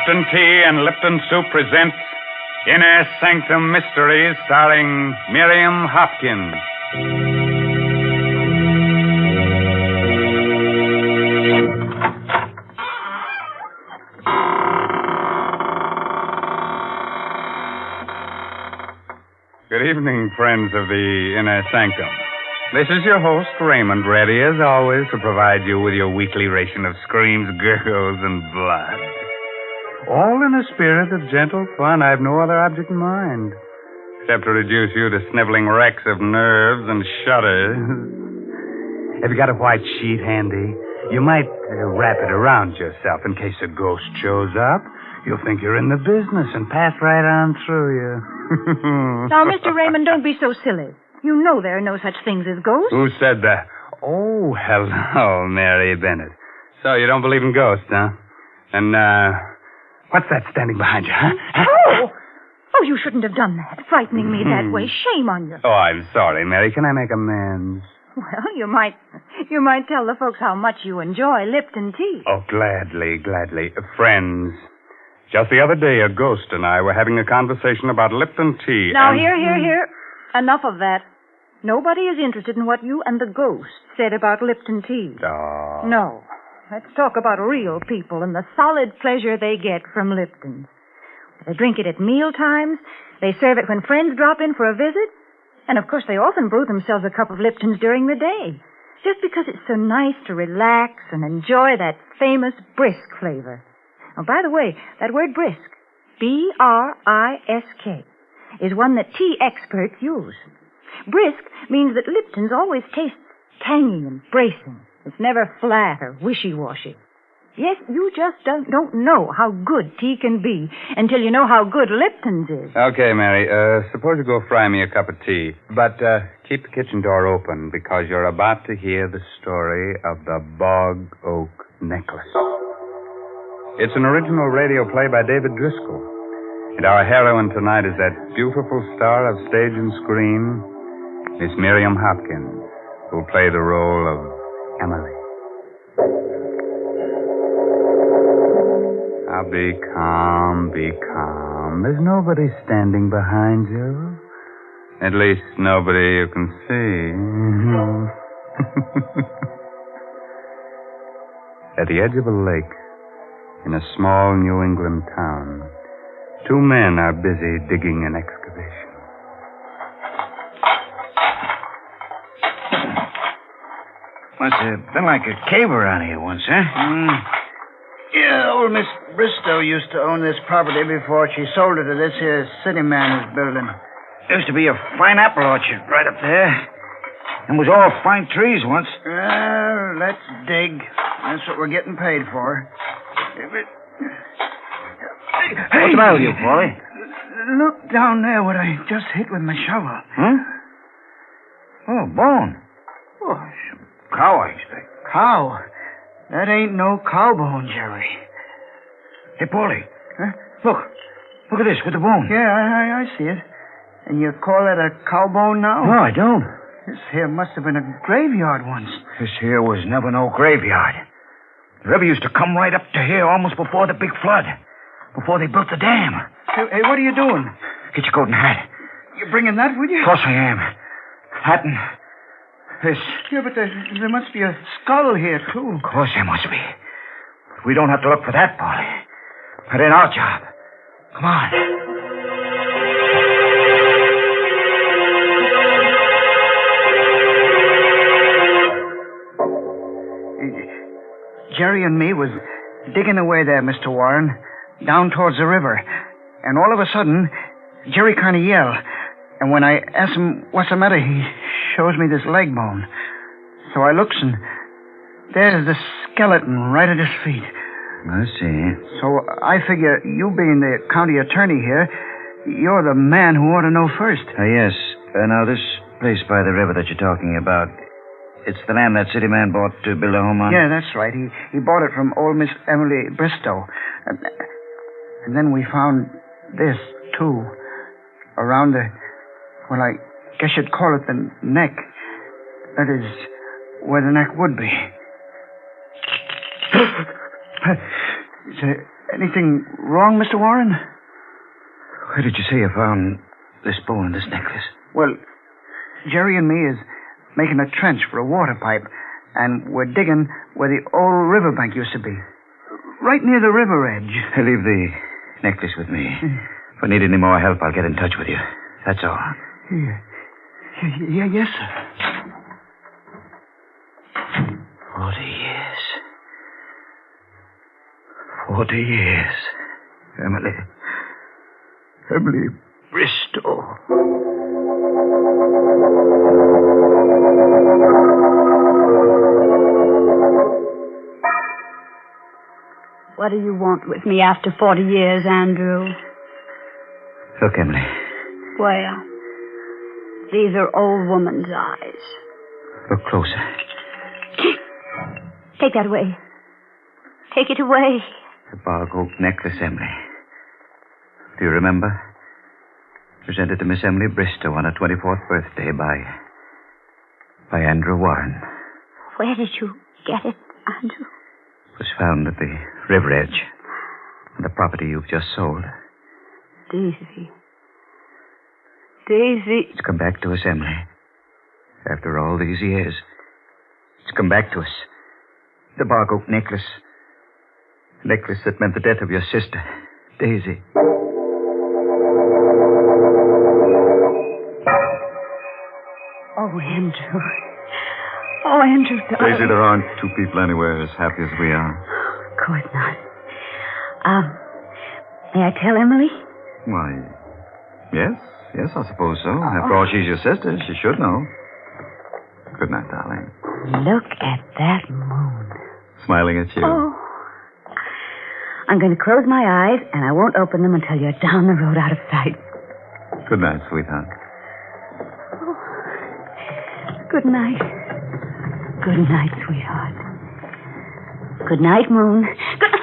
Lipton Tea and Lipton Soup presents Inner Sanctum Mysteries, starring Miriam Hopkins. Good evening, friends of the Inner Sanctum. This is your host, Raymond, ready as always to provide you with your weekly ration of screams, gurgles, and blood. All in a spirit of gentle fun. I have no other object in mind, except to reduce you to sniveling wrecks of nerves and shudders. Have you got a white sheet handy? You might wrap it around yourself in case a ghost shows up. You'll think you're in the business and pass right on through you. Now, Mr. Raymond, don't be so silly. You know there are no such things as ghosts. Who said that? Oh, hello, Mary Bennett. So you don't believe in ghosts, huh? And, what's that standing behind you, huh? Oh! Oh, you shouldn't have done that, frightening me that way. Shame on you. Oh, I'm sorry, Mary. Can I make amends? Well, you might tell the folks how much you enjoy Lipton tea. Oh, gladly. Friends, just the other day, a ghost and I were having a conversation about Lipton tea. Now, here. Enough of that. Nobody is interested in what you and the ghost said about Lipton tea. Oh. No. Let's talk about real people and the solid pleasure they get from Lipton. They drink it at meal times. They serve it when friends drop in for a visit. And, of course, they often brew themselves a cup of Lipton's during the day, just because it's so nice to relax and enjoy that famous brisk flavor. Oh, by the way, that word brisk, B-R-I-S-K, is one that tea experts use. Brisk means that Lipton's always tastes tangy and bracing. It's never flat or wishy-washy. Yes, you just don't know how good tea can be until you know how good Lipton's is. Okay, Mary. Suppose you go fry me a cup of tea. But keep the kitchen door open because you're about to hear the story of the Bog-Oak necklace. It's an original radio play by David Driscoll. And our heroine tonight is that beautiful star of stage and screen, Miss Miriam Hopkins, who'll play the role of Emily. Now, be calm. There's nobody standing behind you. At least nobody you can see. At the edge of a lake, in a small New England town, two men are busy digging an excavation. Must have been like a cave around here once, huh? Yeah, old Miss Bristow used to own this property before she sold it to this here city man who's building. Used to be a fine apple orchard right up there. And was all fine trees once. Well, let's dig. That's what we're getting paid for. Hey, What's the matter with you, Paulie? Look down there what I just hit with my shovel. Huh? Oh, bone. Oh, Some cow, I expect. cow. That ain't no cow bone, Jerry. Hey, Paulie. Huh? Look at this with the bone. Yeah, I see it. And you call that a cow bone now? No, I don't. This here must have been a graveyard once. This here was never no graveyard. The river used to come right up to here almost before the big flood. Before they built the dam. Hey, what are you doing? Get your coat and hat. You bringing that with you? Of course I am. Hat and this. Yeah, but there must be a skull here, too. Of course there must be. But we don't have to look for that, Polly. That ain't our job. Come on. Jerry and me was digging away there, Mr. Warren, down towards the river. And all of a sudden, Jerry kind of yelled. And when I asked him what's the matter, he shows me this leg bone. So I looks, and there's the skeleton right at his feet. I see. So I figure you being the county attorney here, you're the man who ought to know first. Yes. Now, this place by the river that you're talking about, it's the land that city man bought to build a home on? Yeah, that's right. He bought it from old Miss Emily Bristow. And then we found this, too, around the, well, I guess you'd call it the neck. That is, where the neck would be. Anything wrong, Mr. Warren? Where did you say you found this bow and this necklace? Well, Jerry and me is making a trench for a water pipe, and we're digging where the old riverbank used to be. Right near the river edge. Leave the necklace with me. If I need any more help, I'll get in touch with you. That's all. Yes, sir. 40 years. 40 years. Emily Bristow. What do you want with me after 40 years, Andrew? Look, Emily. Well, these are old woman's eyes. Look closer. Take that away. Take it away. The Bog-Oak necklace, Emily. Do you remember? Presented to Miss Emily Bristow on her 24th birthday by Andrew Warren. Where did you get it, Andrew? It was found at the river edge on the property you've just sold. Daisy. Daisy. It's come back to us, Emily. After all these years. It's come back to us. The Bog-Oak necklace. The necklace that meant the death of your sister, Daisy. Oh, Andrew. Oh, Andrew, darling. Daisy, there aren't two people anywhere as happy as we are. Of course not. May I tell Emily? Why, yes, I suppose so. After all, she's your sister. She should know. Good night, darling. Look at that moon. Smiling at you. Oh. I'm going to close my eyes, and I won't open them until you're down the road out of sight. Good night, sweetheart. Oh. Good night. Good night, sweetheart. Good night, moon.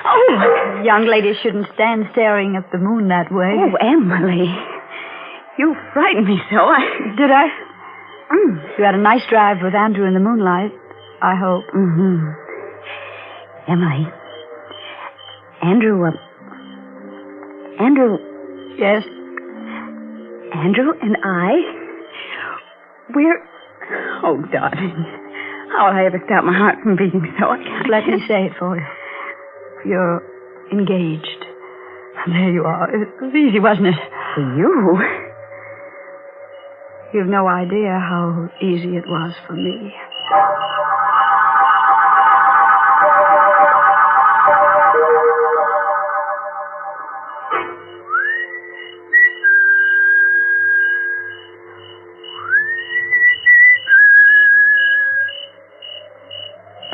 Oh! Young ladies shouldn't stand staring at the moon that way. Oh, Emily. You frightened me so. Did I? You had a nice drive with Andrew in the moonlight, I hope. Mm-hmm. Emily. Andrew. Yes? Andrew and we're... Oh, darling. How will I ever stop my heart from beating so? I can't... Let me say it for you. You're engaged. There you are. It was easy, wasn't it? For you? You've no idea how easy it was for me.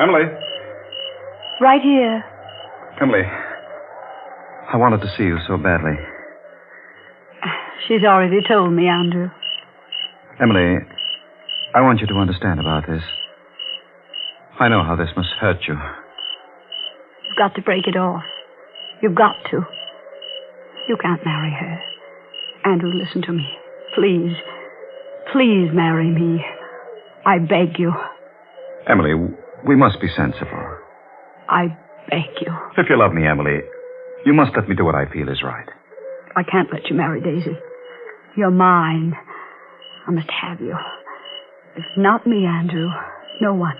Emily. Right here. Emily. I wanted to see you so badly. She's already told me, Andrew. Emily, I want you to understand about this. I know how this must hurt you. You've got to break it off. You've got to. You can't marry her. Andrew, listen to me. Please. Please marry me. I beg you. Emily, we must be sensible. I beg you. If you love me, Emily, you must let me do what I feel is right. I can't let you marry Daisy. You're mine. I must have you. If not me, Andrew, no one.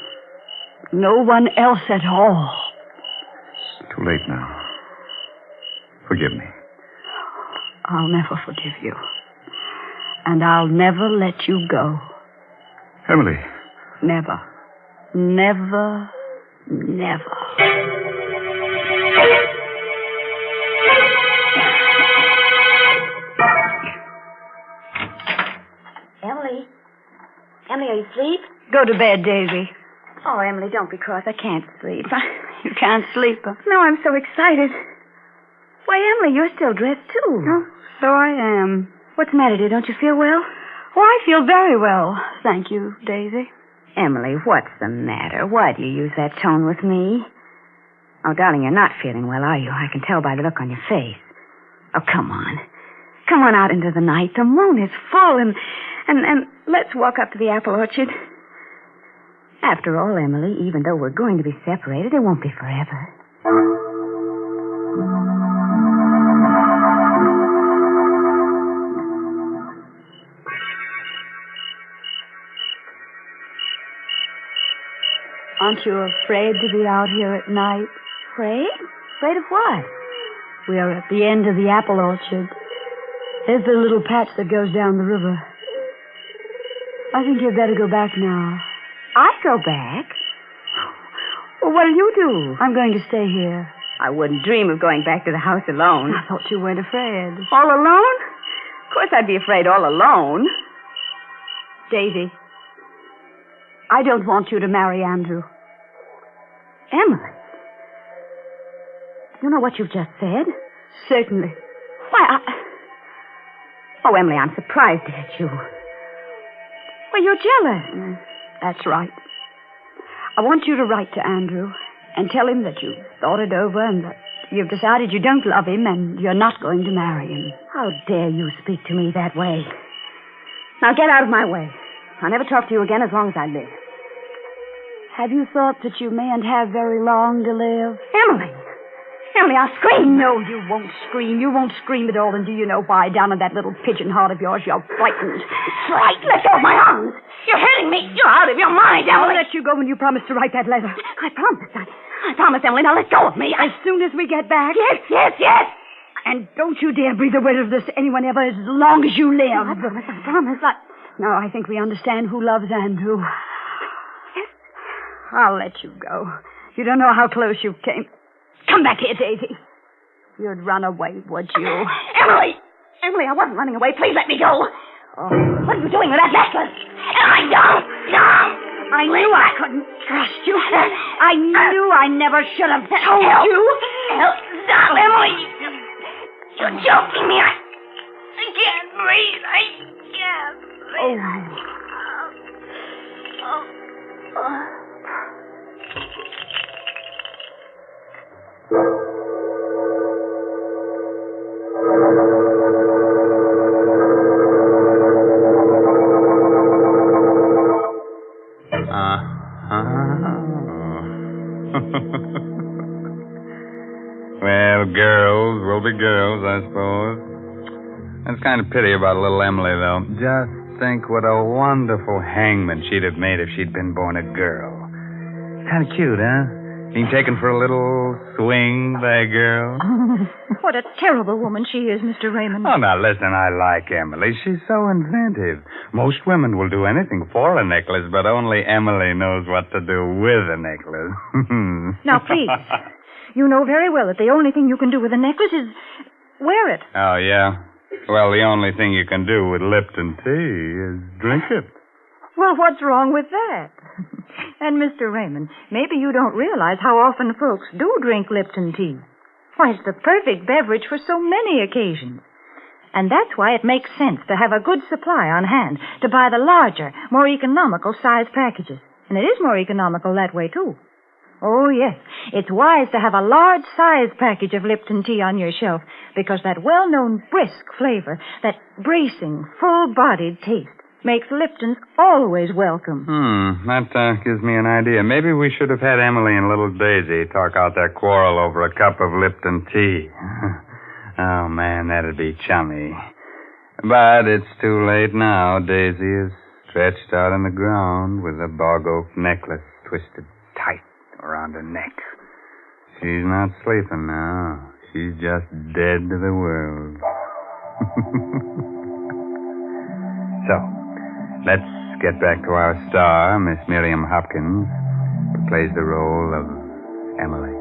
No one else at all. It's too late now. Forgive me. I'll never forgive you. And I'll never let you go. Emily. Never. Never. Never. Emily, are you asleep? Go to bed, Daisy. Oh, Emily, don't be cross. I can't sleep. You can't sleep. No, I'm so excited. Why, Emily, you're still dressed, too. Oh, so I am. What's the matter, dear? Don't you feel well? Oh, I feel very well. Thank you, Daisy. Emily, what's the matter? Why do you use that tone with me? Oh, darling, you're not feeling well, are you? I can tell by the look on your face. Oh, come on. Come on out into the night. The moon is full, and let's walk up to the apple orchard. After all, Emily, even though we're going to be separated, it won't be forever. Aren't you afraid to be out here at night? Afraid? Afraid of what? We are at the end of the apple orchard. There's the little patch that goes down the river. I think you'd better go back now. I go back? Well, what'll you do? I'm going to stay here. I wouldn't dream of going back to the house alone. I thought you weren't afraid. All alone? Of course I'd be afraid all alone. Daisy, I don't want you to marry Andrew. Emily? You know what you've just said? Certainly. Why, Oh, Emily, I'm surprised at you. Well, you're jealous. That's right. I want you to write to Andrew and tell him that you've thought it over and that you've decided you don't love him and you're not going to marry him. How dare you speak to me that way? Now get out of my way. I'll never talk to you again as long as I live. Have you thought that you mayn't have very long to live? Emily! Emily, I'll scream. No, you won't scream. You won't scream at all, and do you know why? Down in that little pigeon heart of yours, you're frightened. Frightened? Let go of my arms. You're hurting me. You're out of your mind, Emily. I'll let you go when you promise to write that letter. I promise. I promise, Emily. Now let go of me. As soon as we get back. Yes. And don't you dare breathe a word of this to anyone ever as long as you live. I promise. No, I think we understand who loves Andrew. Yes. I'll let you go. You don't know how close you came. Come back here, Daisy. You'd run away, would you? Emily! Emily, I wasn't running away. Please let me go. Oh. What are you doing with that necklace? Emily, no! I knew I couldn't trust you. I knew I never should have told you. Stop, Emily. You're choking me. I can't breathe. I can't breathe. Well, girls will be girls, I suppose. That's kind of pity about little Emily, though. Just think what a wonderful hangman she'd have made if she'd been born a girl. Kind of cute, huh? Being taken for a little swing by a girl. What a terrible woman she is, Mr. Raymond. Oh, now, listen, I like Emily. She's so inventive. Most women will do anything for a necklace, but only Emily knows what to do with a necklace. Now, please. You know very well that the only thing you can do with a necklace is wear it. Oh, yeah? Well, the only thing you can do with Lipton tea is drink it. Well, what's wrong with that? And, Mr. Raymond, maybe you don't realize how often folks do drink Lipton tea. Why, it's the perfect beverage for so many occasions. And that's why it makes sense to have a good supply on hand, to buy the larger, more economical size packages. And it is more economical that way, too. Oh, yes. It's wise to have a large size package of Lipton tea on your shelf because that well-known brisk flavor, that bracing, full-bodied taste, makes Lipton's always welcome. That gives me an idea. Maybe we should have had Emily and little Daisy talk out their quarrel over a cup of Lipton tea. Oh, man, that'd be chummy. But it's too late now. Daisy is stretched out on the ground with a Bog-Oak necklace twisted tight around her neck. She's not sleeping now. She's just dead to the world. So, let's get back to our star, Miss Miriam Hopkins, who plays the role of Emily.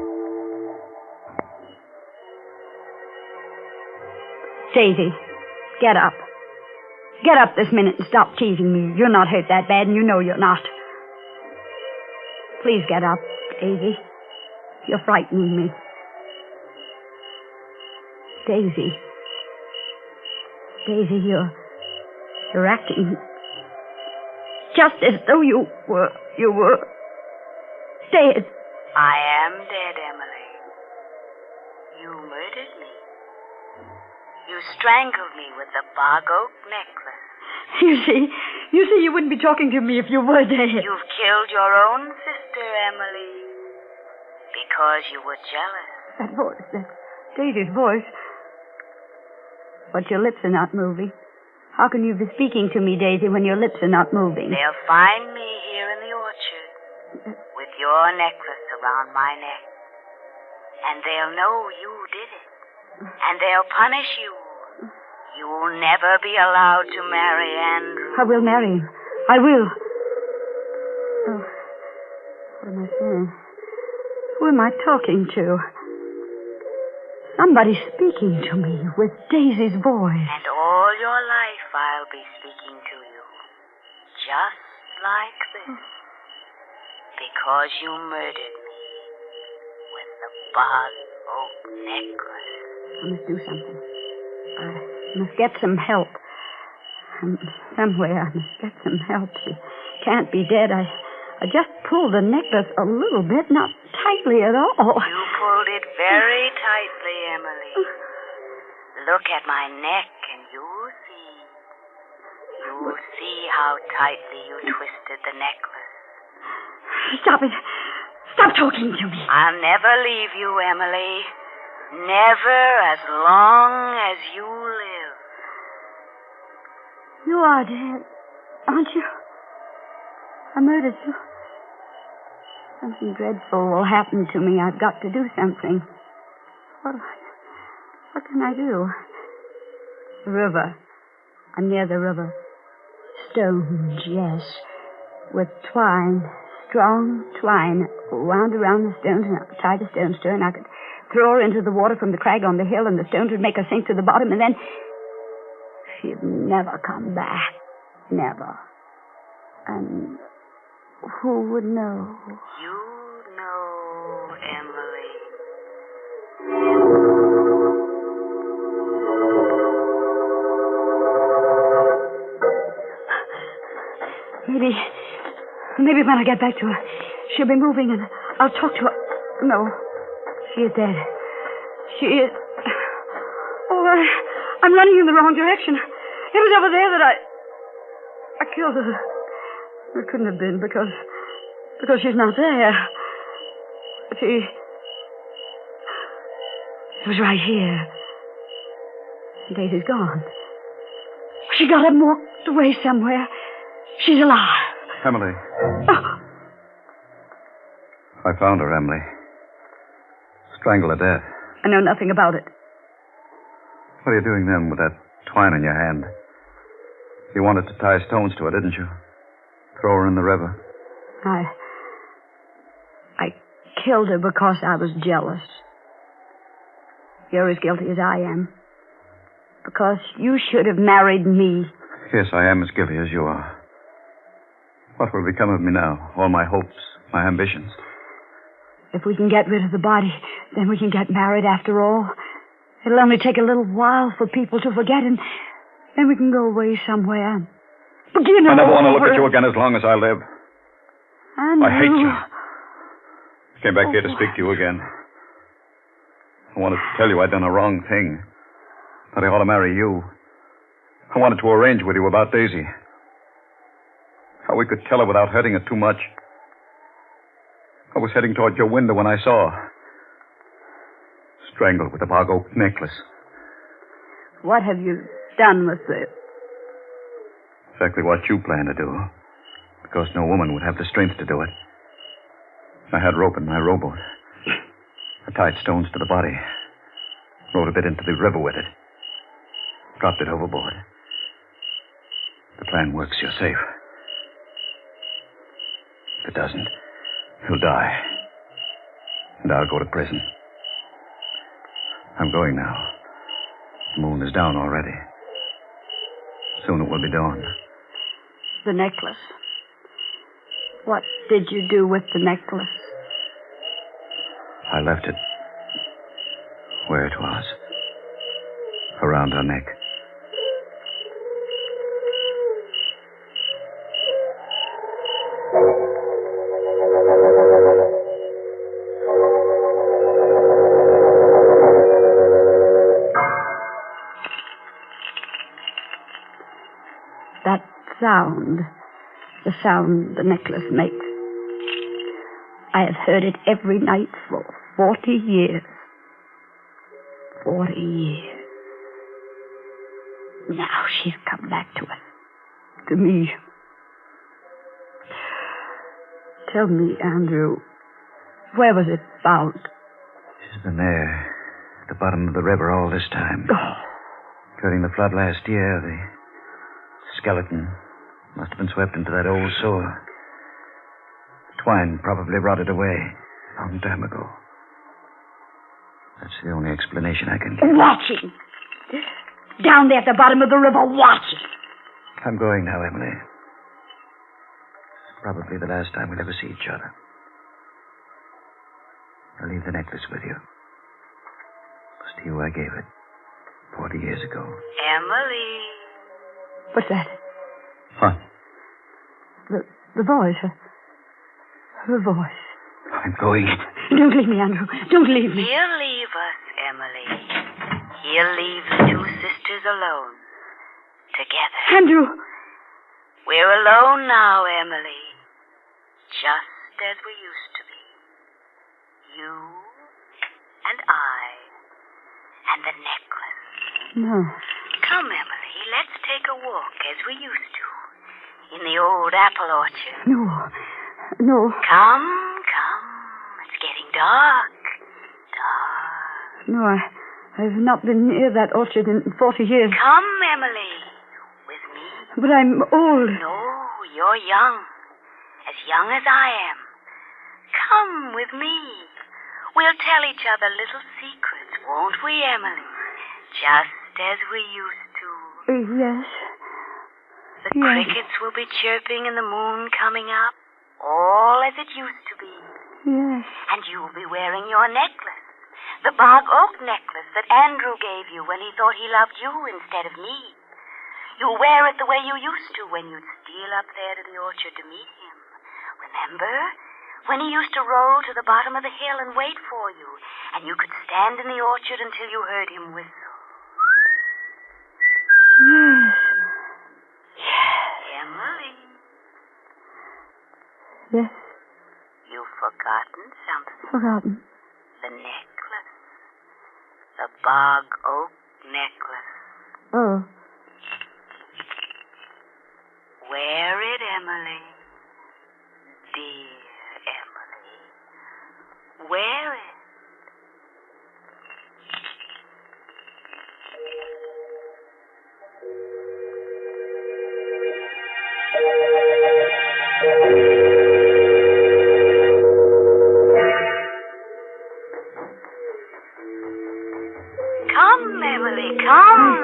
Daisy, get up. Get up this minute and stop teasing me. You're not hurt that bad, and you know you're not. Please get up, Daisy. You're frightening me. Daisy. Daisy, you're acting just as though you were dead. I am dead, Emily. You murdered me. You strangled me with the Bog-Oak necklace. You see, you wouldn't be talking to me if you were dead. You've killed your own sister, Emily, because you were jealous. That voice, that's Daisy's voice. But your lips are not moving. How can you be speaking to me, Daisy, when your lips are not moving? They'll find me here in the orchard with your necklace around my neck. And they'll know you did it. And they'll punish you. You'll never be allowed to marry Andrew. I will marry him. I will. Oh, what am I saying? Who am I talking to? Somebody's speaking to me with Daisy's voice. And all your life I'll be speaking to you. Just like this. Because you murdered me with the Bog-Oak necklace. I must do something. I must get some help. Somewhere I must get some help. She can't be dead. I just pulled the necklace a little bit, not tightly at all. You pulled it very tightly, Emily. Look at my neck and you'll see. You'll see how tightly you twisted the necklace. Stop it. Stop talking to me. I'll never leave you, Emily. Never as long as you live. You are dead, aren't you? I murdered you. Something dreadful will happen to me. I've got to do something. What can I do? The river. I'm near the river. Stones, yes. With twine. Strong twine wound around the stones, and I could tie the stones to her, and I could throw her into the water from the crag on the hill, and the stones would make her sink to the bottom, and then she'd never come back. Never. And who would know? You know, Emily. Maybe when I get back to her, she'll be moving and I'll talk to her. No, she is dead. She is... Oh, I'm running in the wrong direction. It was over there that I killed her. It couldn't have been because she's not there. She was right here. Daisy's gone. She got up and walked away somewhere. She's alive. Emily. Oh. I found her, Emily. Strangled to death. I know nothing about it. What are you doing then with that twine in your hand? You wanted to tie stones to her, didn't you? Throw her in the river. I killed her because I was jealous. You're as guilty as I am. Because you should have married me. Yes, I am as guilty as you are. What will become of me now? All my hopes, my ambitions. If we can get rid of the body, then we can get married after all. It'll only take a little while for people to forget, and then we can go away somewhere. Begin I never want to over. look at you again as long as I live. I hate you. I came back here to speak to you again. I wanted to tell you I'd done a wrong thing. That I ought to marry you. I wanted to arrange with you about Daisy. How we could tell her without hurting her too much. I was heading toward your window when I saw her. Strangled with the Bog-Oak necklace. What have you done with it? Exactly what you planned to do. Because no woman would have the strength to do it. I had rope in my rowboat. I tied stones to the body. Rowed a bit into the river with it. Dropped it overboard. The plan works, you're safe. If it doesn't, he'll die. And I'll go to prison. I'm going now. The moon is down already. Soon it will be dawn. The necklace. What did you do with the necklace? I left it where it was. Around her neck. That sound, the sound the necklace makes. I have heard it every night for 40 years. 40 years. Now she's come back to us. To me. Tell me, Andrew, Where was it found? She's been there, at the bottom of the river all this time. Oh. During the flood last year, the skeleton must have been swept into that old sewer. Twine probably rotted away a long time ago. That's the only explanation I can give. Watching. Down there at the bottom of the river, watching. I'm going now, Emily. It's probably the last time we'll ever see each other. I'll leave the necklace with you. It was to you I gave it 40 years ago. Emily. What's that? What? The voice. Her voice. I'm going. Don't leave me, Andrew. Don't leave me. He'll leave us, Emily. He'll leave the two sisters alone. Together. Andrew. We're alone now, Emily. Just as we used to be. You and I and the necklace. No. Come, Emily, let's take a walk as we used to. In the old apple orchard. No. Come. It's getting dark. No, I've not been near that orchard in 40 years. Come, Emily. With me. But I'm old. No, you're young. As young as I am. Come with me. We'll tell each other little secrets, won't we, Emily? Just as we used to. Yes. The crickets will be chirping and the moon coming up. All as it used to be. Yes. And you'll be wearing your necklace. The Bog-Oak necklace that Andrew gave you when he thought he loved you instead of me. You'll wear it the way you used to when you'd steal up there to the orchard to meet him. Remember? When he used to roll to the bottom of the hill and wait for you, and you could stand in the orchard until you heard him whistle. Yes. Emily. Yes. You've forgotten something. Forgotten. The necklace. The Bog-Oak necklace. Oh. Wear it, Emily. Dear Emily. Wear it. Come, Emily, come.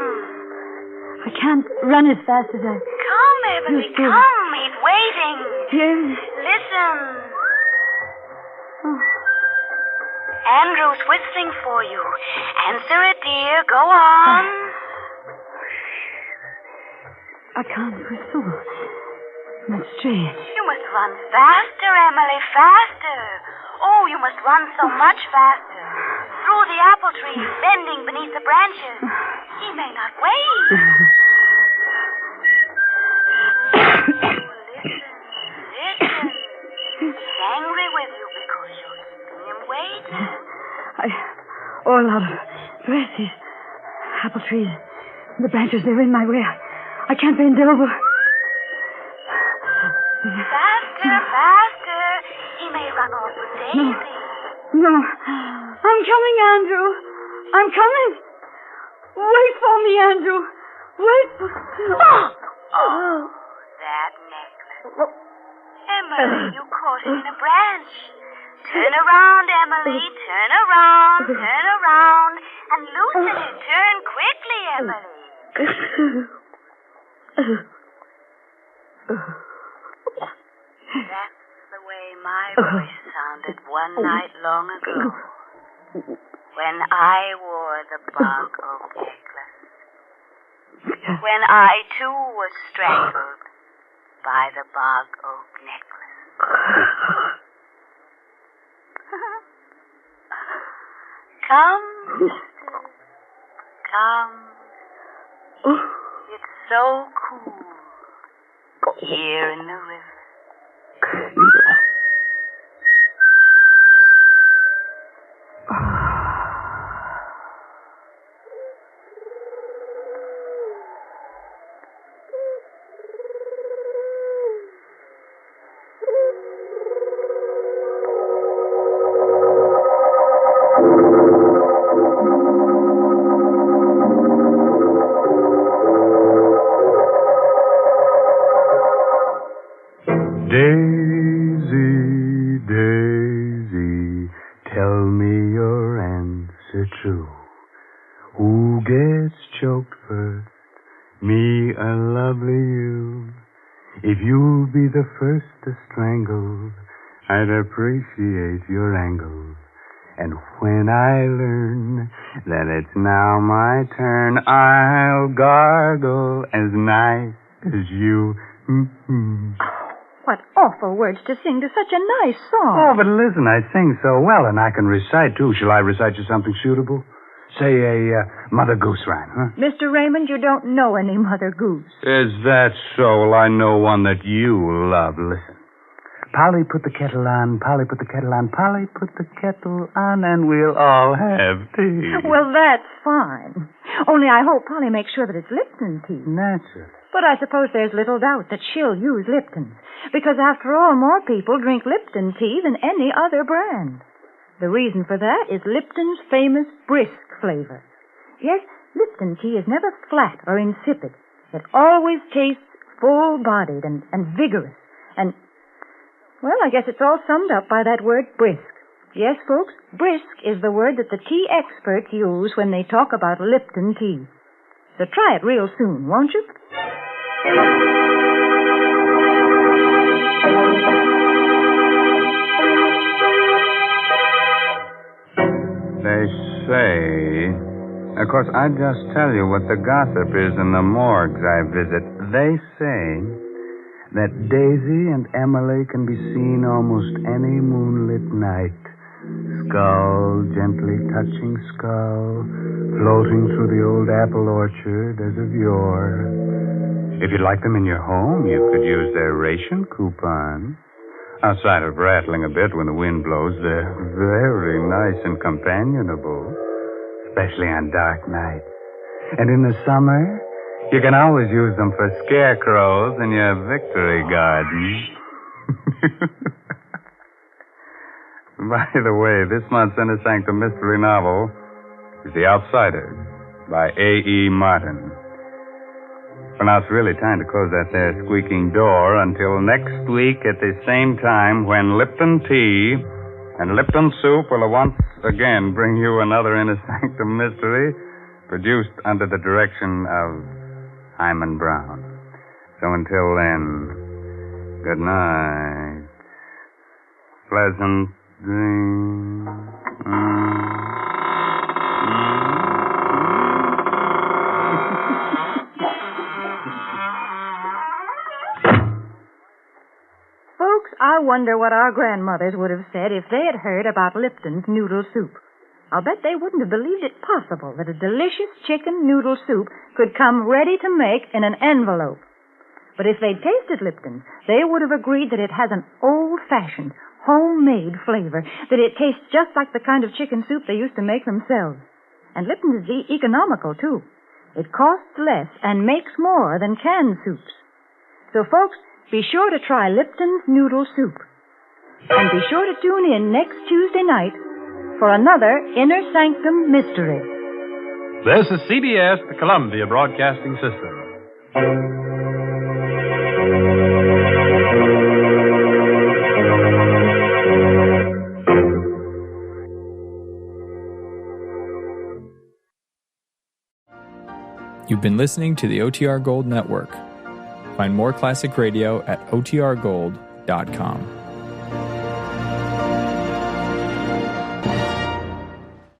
I can't run as fast as I... Come, Emily, Yes, dear. come. He's waiting. Yes. Listen. Oh. Andrew's whistling for you. Answer it, dear. Go on. I can't whistle. That's strange. You must run faster, Emily, faster. Oh, you must run so much faster. Through the apple trees, bending beneath the branches. He may not wait. Listen. He's angry with you because you're keeping him waiting. All out of breath. These apple trees. The branches, they're in my way. I can't bend over. Faster. He may run off with Daisy. No. I'm coming, Andrew. I'm coming. Wait for me, Andrew. Wait for... Oh, that necklace. Emily, you caught it in a branch. Turn around, Emily. Turn around. And loosen it. Turn quickly, Emily. That's the way my voice sounded one night long ago. When I wore the Bog-Oak necklace. When I, too, was strangled by the Bog-Oak necklace. Come, sister. Come. It's so cool here in the river. Daisy, Daisy, tell me your answer true. Who gets choked first? Me or lovely you? If you'll be the first to strangle, I'd appreciate your angle. And when I learn that it's now my turn, I'll gargle as nice as you. What awful words to sing to such a nice song. Oh, but listen, I sing so well, and I can recite, too. Shall I recite you something suitable? Say a Mother Goose rhyme, huh? Mr. Raymond, you don't know any Mother Goose. Is that so? Well, I know one that you love. Listen. Polly, put the kettle on. Polly, put the kettle on. Polly, put the kettle on, and we'll all have tea. Well, that's fine. Only I hope Polly makes sure that it's Lipton tea. Naturally. But I suppose there's little doubt that she'll use Lipton. Because, after all, more people drink Lipton tea than any other brand. The reason for that is Lipton's famous brisk flavor. Yes, Lipton tea is never flat or insipid. It always tastes full-bodied and vigorous. And, well, I guess it's all summed up by that word brisk. Yes, folks, brisk is the word that the tea experts use when they talk about Lipton tea. So try it real soon, won't you? They say... Of course, I just tell you what the gossip is in the morgues I visit. They say that Daisy and Emily can be seen almost any moonlit night. Skull gently touching skull, floating through the old apple orchard as of yore. If you'd like them in your home, you could use their ration coupon. Outside of rattling a bit when the wind blows, they're very nice and companionable, especially on dark nights. And in the summer, you can always use them for scarecrows in your victory garden. By the way, this month's Inner Sanctum mystery novel is The Outsiders by A.E. Martin. Well, now it's really time to close that there squeaking door until next week at the same time when Lipton Tea and Lipton Soup will once again bring you another Inner Sanctum mystery produced under the direction of Hyman Brown. So until then, good night. Pleasant dreams. Folks, I wonder what our grandmothers would have said if they had heard about Lipton's noodle soup. I'll bet they wouldn't have believed it possible that a delicious chicken noodle soup could come ready to make in an envelope. But if they'd tasted Lipton, they would have agreed that it has an old-fashioned, homemade flavor, that it tastes just like the kind of chicken soup they used to make themselves. And Lipton is economical, too. It costs less and makes more than canned soups. So, folks, be sure to try Lipton's Noodle Soup. And be sure to tune in next Tuesday night for another Inner Sanctum Mystery. This is CBS, the Columbia Broadcasting System. You've been listening to the OTR Gold Network. Find more classic radio at otrgold.com.